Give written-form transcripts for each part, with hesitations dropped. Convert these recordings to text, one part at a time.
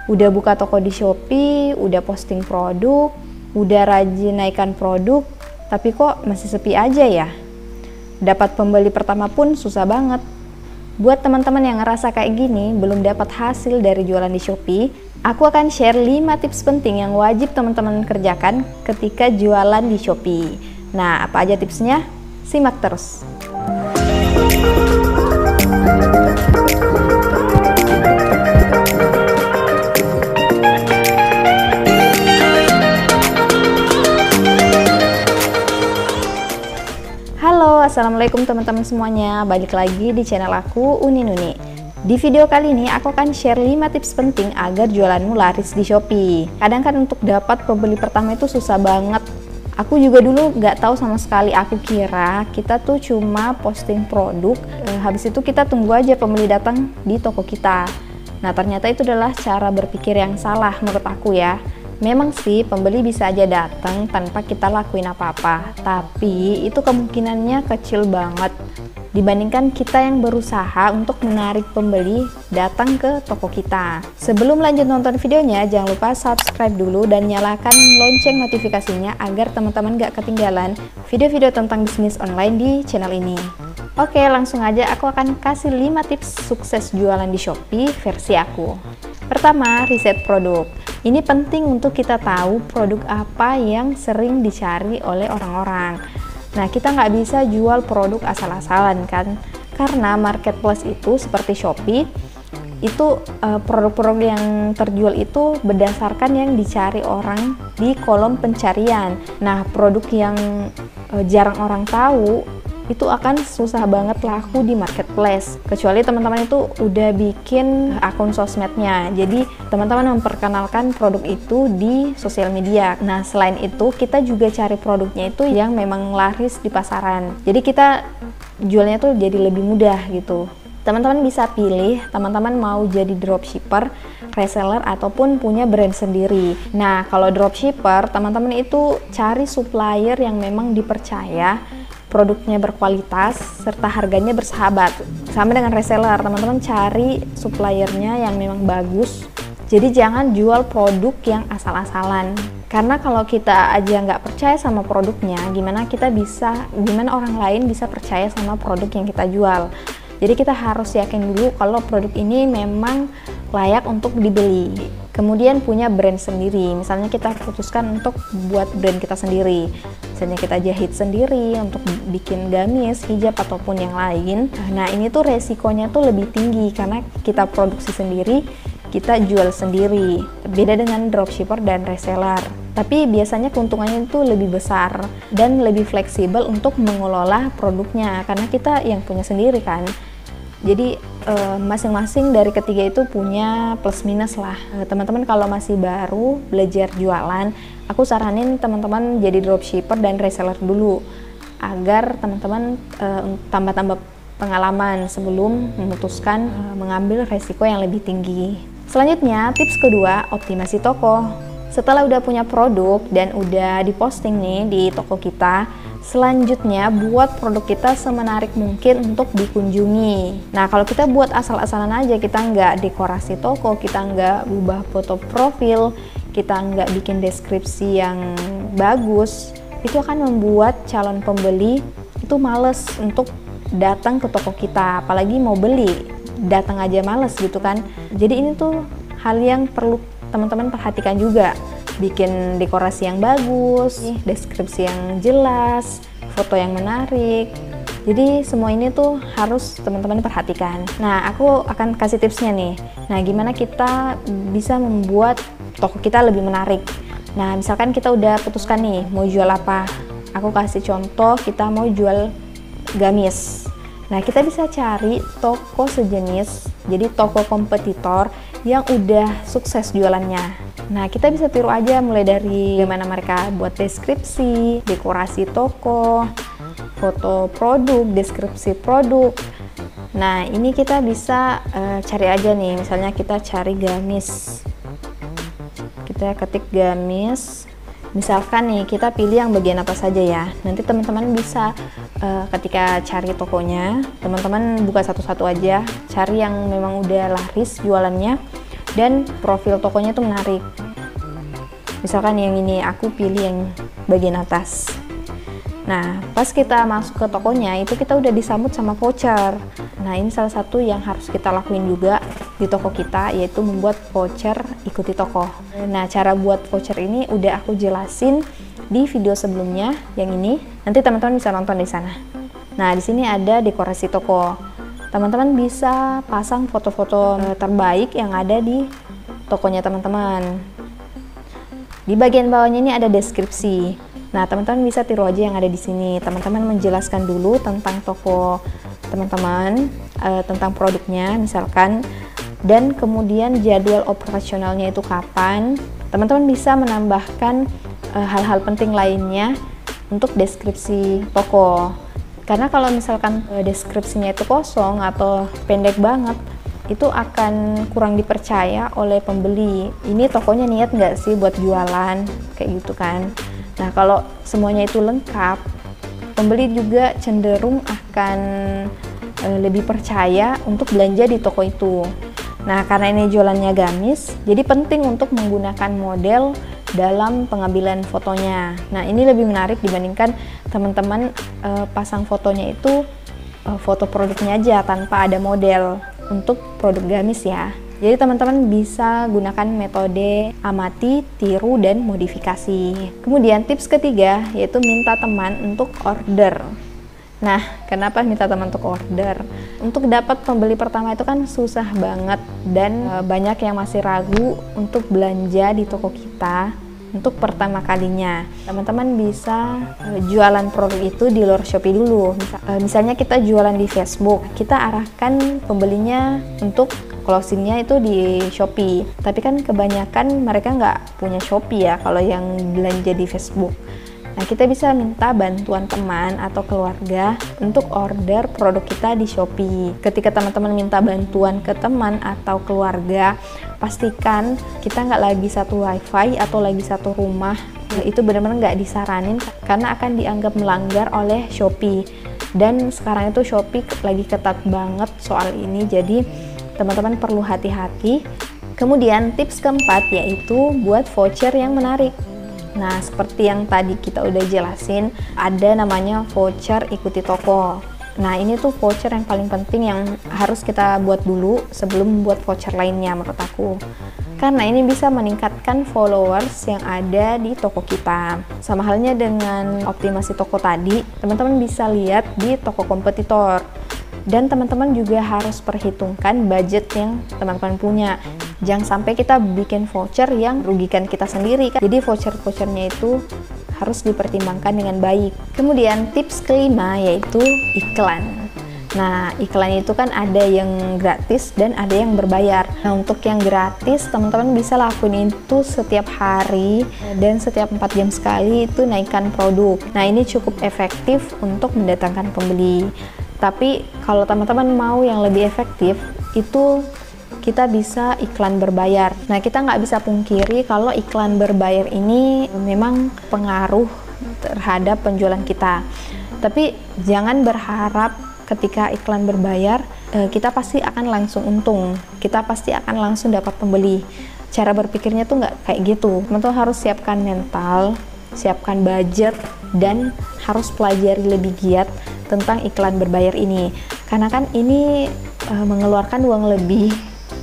Udah buka toko di Shopee, udah posting produk, udah rajin naikkan produk, tapi kok masih sepi aja ya? Dapat pembeli pertama pun susah banget. Buat teman-teman yang ngerasa kayak gini, belum dapat hasil dari jualan di Shopee, aku akan share 5 tips penting yang wajib teman-teman kerjakan ketika jualan di Shopee. Nah, apa aja tipsnya? Simak terus. Halo, assalamualaikum teman-teman semuanya. Balik lagi di channel aku, Uni Nuni. Di video kali ini aku akan share 5 tips penting agar jualanmu laris di Shopee. Kadang kan untuk dapat pembeli pertama itu susah banget. Aku juga dulu nggak tahu sama sekali. Aku kira kita tuh cuma posting produk, habis itu kita tunggu aja pembeli datang di toko kita. Nah, ternyata itu adalah cara berpikir yang salah menurut aku ya. Memang sih pembeli bisa aja datang tanpa kita lakuin apa-apa, tapi itu kemungkinannya kecil banget dibandingkan kita yang berusaha untuk menarik pembeli datang ke toko kita. Sebelum lanjut nonton videonya, jangan lupa subscribe dulu dan nyalakan lonceng notifikasinya agar teman-teman gak ketinggalan video-video tentang bisnis online di channel ini. Oke, langsung aja aku akan kasih 5 tips sukses jualan di Shopee versi aku. Pertama, riset produk. Ini penting untuk kita tahu produk apa yang sering dicari oleh orang-orang. Nah, kita nggak bisa jual produk asal-asalan kan, karena marketplace itu seperti Shopee, itu produk-produk yang terjual itu berdasarkan yang dicari orang di kolom pencarian. Nah, produk yang jarang orang tahu, itu akan susah banget laku di marketplace, kecuali teman-teman itu udah bikin akun sosmednya. Jadi teman-teman memperkenalkan produk itu di sosial media. Nah, selain itu kita juga cari produknya itu yang memang laris di pasaran, jadi kita jualnya tuh jadi lebih mudah gitu. Teman-teman bisa pilih, teman-teman mau jadi dropshipper, reseller, ataupun punya brand sendiri. Nah, kalau dropshipper, teman-teman itu cari supplier yang memang dipercaya, produknya berkualitas, serta harganya bersahabat. Sama dengan reseller, teman-teman cari suppliernya yang memang bagus. Jadi jangan jual produk yang asal-asalan. Karena kalau kita aja nggak percaya sama produknya, gimana orang lain bisa percaya sama produk yang kita jual. Jadi kita harus yakin dulu kalau produk ini memang layak untuk dibeli. Kemudian punya brand sendiri. Misalnya kita putuskan untuk buat brand kita sendiri. Misalnya kita jahit sendiri untuk bikin gamis, hijab, ataupun yang lain. Nah, ini tuh resikonya tuh lebih tinggi karena kita produksi sendiri, kita jual sendiri. Beda dengan dropshipper dan reseller. Tapi biasanya keuntungannya itu lebih besar dan lebih fleksibel untuk mengelola produknya karena kita yang punya sendiri kan. Jadi masing-masing dari ketiga itu punya plus minus lah. Teman-teman kalau masih baru belajar jualan, aku saranin teman-teman jadi dropshipper dan reseller dulu agar teman-teman tambah-tambah pengalaman sebelum memutuskan mengambil resiko yang lebih tinggi. Selanjutnya, tips kedua, optimasi toko. Setelah udah punya produk dan udah diposting nih di toko kita, selanjutnya buat produk kita semenarik mungkin untuk dikunjungi. Nah, kalau kita buat asal-asalan aja, kita nggak dekorasi toko, kita nggak ubah foto profil, kita nggak bikin deskripsi yang bagus, itu akan membuat calon pembeli itu males untuk datang ke toko kita, apalagi mau beli, datang aja males gitu kan. Jadi ini tuh hal yang perlu teman-teman perhatikan juga. Bikin dekorasi yang bagus, deskripsi yang jelas, foto yang menarik. Jadi semua ini tuh harus teman-teman perhatikan. Nah, aku akan kasih tipsnya nih. Nah, gimana kita bisa membuat toko kita lebih menarik. Nah, misalkan kita udah putuskan nih mau jual apa. Aku kasih contoh, kita mau jual gamis. Nah, kita bisa cari toko sejenis, jadi toko kompetitor yang udah sukses jualannya. Nah, kita bisa tiru aja mulai dari gimana mereka buat deskripsi, dekorasi toko, foto produk, deskripsi produk. Nah, ini kita bisa cari aja nih, misalnya kita cari gamis. Kita ketik gamis. Misalkan nih, kita pilih yang bagian apa saja ya. Nanti teman-teman bisa ketika cari tokonya, teman-teman buka satu-satu aja, cari yang memang udah laris jualannya, dan profil tokonya itu menarik. Misalkan yang ini aku pilih yang bagian atas. Nah, pas kita masuk ke tokonya itu kita udah disambut sama voucher. Nah, ini salah satu yang harus kita lakuin juga di toko kita, yaitu membuat voucher ikuti toko. Nah, cara buat voucher ini udah aku jelasin di video sebelumnya yang ini. Nanti teman-teman bisa nonton di sana. Nah, di sini ada dekorasi toko. Teman-teman bisa pasang foto-foto terbaik yang ada di tokonya teman-teman. Di bagian bawahnya ini ada deskripsi. Nah, teman-teman bisa tiru aja yang ada di sini. Teman-teman menjelaskan dulu tentang toko teman-teman, tentang produknya misalkan, dan kemudian jadwal operasionalnya itu kapan. Teman-teman bisa menambahkan hal-hal penting lainnya untuk deskripsi toko. Karena kalau misalkan deskripsinya itu kosong atau pendek banget, itu akan kurang dipercaya oleh pembeli. Ini tokonya niat nggak sih buat jualan, kayak gitu kan. Nah, kalau semuanya itu lengkap, pembeli juga cenderung akan lebih percaya untuk belanja di toko itu. Nah, karena ini jualannya gamis, jadi penting untuk menggunakan model dalam pengambilan fotonya. Nah, ini lebih menarik dibandingkan teman-teman pasang fotonya itu foto produknya aja tanpa ada model untuk produk gamis ya. Jadi teman-teman bisa gunakan metode amati, tiru, dan modifikasi. Kemudian tips ketiga yaitu minta teman untuk order. Nah, kenapa minta teman untuk order? Untuk dapat pembeli pertama itu kan susah banget dan banyak yang masih ragu untuk belanja di toko kita untuk pertama kalinya. Teman-teman bisa jualan produk itu di luar Shopee dulu. Misalnya kita jualan di Facebook, kita arahkan pembelinya untuk closingnya itu di Shopee. Tapi kan kebanyakan mereka nggak punya Shopee ya kalau yang belanja di Facebook. Nah, kita bisa minta bantuan teman atau keluarga untuk order produk kita di Shopee. Ketika teman-teman minta bantuan ke teman atau keluarga, pastikan kita nggak lagi satu wifi atau lagi satu rumah. Itu benar-benar nggak disaranin karena akan dianggap melanggar oleh Shopee. Dan sekarang itu Shopee lagi ketat banget soal ini, jadi teman-teman perlu hati-hati. Kemudian tips keempat yaitu buat voucher yang menarik. Nah, seperti yang tadi kita udah jelasin, ada namanya voucher ikuti toko. Nah, ini tuh voucher yang paling penting yang harus kita buat dulu sebelum membuat voucher lainnya menurut aku. Karena ini bisa meningkatkan followers yang ada di toko kita. Sama halnya dengan optimasi toko tadi, teman-teman bisa lihat di toko kompetitor. Dan teman-teman juga harus perhitungkan budget yang teman-teman punya. Jangan sampai kita bikin voucher yang merugikan kita sendiri kan. Jadi voucher-vouchernya itu harus dipertimbangkan dengan baik. Kemudian tips kelima yaitu iklan. Nah, iklan itu kan ada yang gratis dan ada yang berbayar. Nah, untuk yang gratis teman-teman bisa lakuin itu setiap hari dan setiap 4 jam sekali itu naikkan produk. Nah, ini cukup efektif untuk mendatangkan pembeli. Tapi kalau teman-teman mau yang lebih efektif, itu kita bisa iklan berbayar. Nah, kita nggak bisa pungkiri kalau iklan berbayar ini memang pengaruh terhadap penjualan kita. Tapi jangan berharap ketika iklan berbayar, kita pasti akan langsung untung. Kita pasti akan langsung dapat pembeli. Cara berpikirnya tuh nggak kayak gitu. Teman-teman harus siapkan mental, siapkan budget, dan harus pelajari lebih giat tentang iklan berbayar ini. Karena kan ini mengeluarkan uang lebih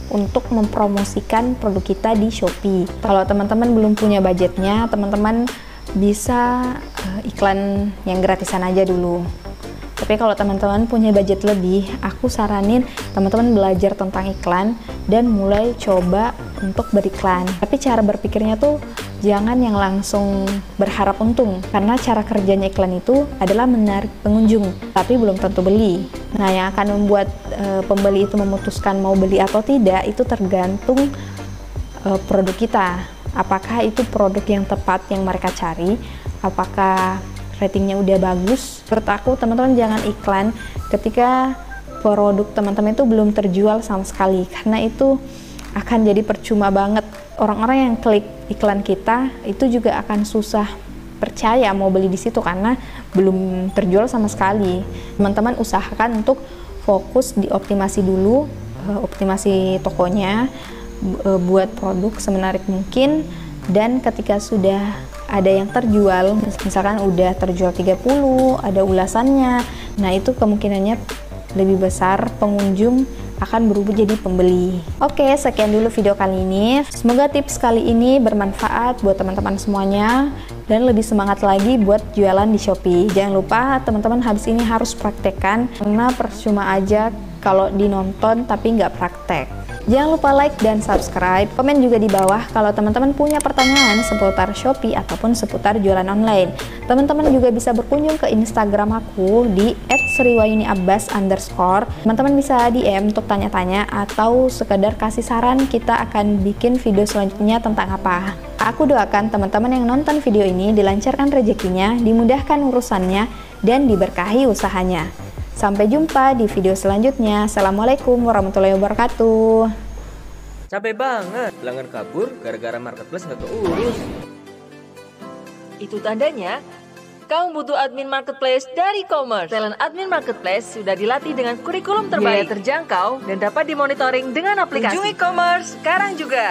untuk mempromosikan produk kita di Shopee. Kalau teman-teman belum punya budgetnya, teman-teman bisa iklan yang gratisan aja dulu. Tapi kalau teman-teman punya budget lebih, aku saranin teman-teman belajar tentang iklan dan mulai coba untuk beriklan. Tapi cara berpikirnya tuh jangan yang langsung berharap untung, karena cara kerjanya iklan itu adalah menarik pengunjung, tapi belum tentu beli. Nah, yang akan membuat pembeli itu memutuskan mau beli atau tidak, itu tergantung produk kita. Apakah itu produk yang tepat yang mereka cari, apakah ratingnya udah bagus. Menurut aku teman-teman jangan iklan ketika produk teman-teman itu belum terjual sama sekali, karena itu akan jadi percuma banget. Orang-orang yang klik iklan kita itu juga akan susah percaya mau beli di situ karena belum terjual sama sekali. Teman-teman usahakan untuk fokus di optimasi dulu, optimasi tokonya, buat produk semenarik mungkin, dan ketika sudah ada yang terjual, misalkan udah terjual 30, ada ulasannya, nah itu kemungkinannya lebih besar pengunjung akan berubah jadi pembeli. Oke, sekian dulu video kali ini. Semoga tips kali ini bermanfaat buat teman-teman semuanya dan lebih semangat lagi buat jualan di Shopee. Jangan lupa teman-teman habis ini harus praktekkan, karena percuma aja kalau dinonton tapi nggak praktek. Jangan lupa like dan subscribe, komen juga di bawah kalau teman-teman punya pertanyaan seputar Shopee ataupun seputar jualan online. Teman-teman juga bisa berkunjung ke Instagram aku di @sriwayuniabbas_. Teman-teman bisa DM untuk tanya-tanya atau sekedar kasih saran, kita akan bikin video selanjutnya tentang apa. Aku doakan teman-teman yang nonton video ini dilancarkan rezekinya, dimudahkan urusannya, dan diberkahi usahanya. Sampai jumpa di video selanjutnya. Assalamualaikum warahmatullahi wabarakatuh. Capek banget, pelanggan kabur gara-gara marketplace nggak keurus. Itu tandanya kamu butuh admin marketplace dari e-commerce. Talent admin marketplace sudah dilatih dengan kurikulum terbaik, biaya terjangkau, dan dapat dimonitoring dengan aplikasi. Kunjungi e-commerce sekarang juga.